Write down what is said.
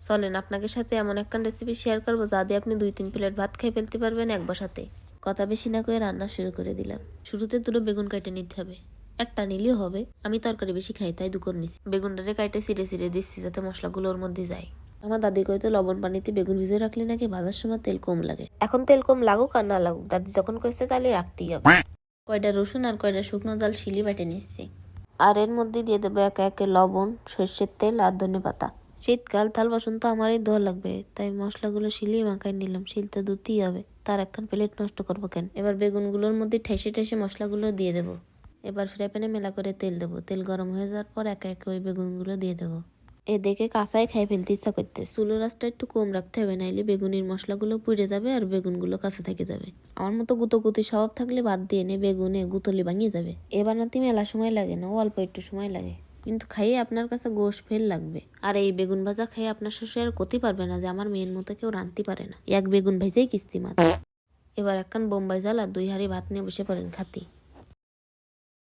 চলেন আপনাকে সাথে এমন একখান রেসিপি শেয়ার করবো যা দিয়ে আপনি 2-3 প্লেট ভাত খেয়ে ফেলতে পারবেন এক বসাতে। কথা বেশি না করে রান্না শুরু করে দিলাম। শুরুতে দুটো বেগুন কেটে নিতে হবে, একটা নিলেও হবে, আমি তরকারি বেশি খাই তাই দুটো নিছি। বেগুনটারে কাটে চিড়ে চিড়ে দিচ্ছি যাতে মশলাগুলো ওর মধ্যে যায়। আমার দাদি কইতো লবণ পানিতে বেগুন ভিজে রাখলে নাকি ভাজার সময় তেল কম লাগে। এখন তেল কম লাগুক আর না লাগুক, দাদি যখন কইছে তাহলে রাখতেই হবে। কয়টা রসুন আর কয়টা শুকনো জাল শিলি বাটে নিচ্ছি, আর এর মধ্যে দিয়ে দেবো একে একে লবণ, সর্ষের তেল আর ধনেপাতা। শীতকাল, থাল বাসন তো আমারই ধোয়া লাগবে, তাই মশলাগুলো শিলিয়ে মাখাই নিলাম। শিলতে ধুতেই হবে, তার একখান প্লেট নষ্ট করবো কেন। এবার বেগুনগুলোর মধ্যে ঠেসে ঠেসে মশলাগুলো দিয়ে দেবো। এবার ফ্রাই প্যানে মেলা করে তেল দেবো। তেল গরম হয়ে যাওয়ার পর একে একে ওই বেগুনগুলো দিয়ে দেবো। এ দেখে কাঁচাই খাই ফেলতে ইচ্ছা করতে। চুলোর আঁচটা একটু কম রাখতে হবে, নাইলে বেগুনের মশলাগুলো পুড়ে যাবে আর বেগুনগুলো কাঁচা থেকে যাবে। আমার মতো গুতোগুতি স্বভাব থাকলে বাদ দিয়ে নে, বেগুনে গুতলি ভাঙিয়ে যাবে। এ বানাতে মেলা সময় লাগে না, অল্প একটু সময় লাগে, কিন্তু খাইয়ে আপনার কাছে গোশ ফেল লাগবে। আর এই বেগুন ভাজা খাইয়ে আপনার শ্বশুর আর করতে পারবে না যে আমার মেয়ের মতো কেউ রাঁধতে পারে না। এক বেগুন ভাজাই কিস্তি মাত্র। এবার একখান বোম্বাই জাল আর 2 হাঁড়ি ভাত নিয়ে বসে পড়েন খাতি।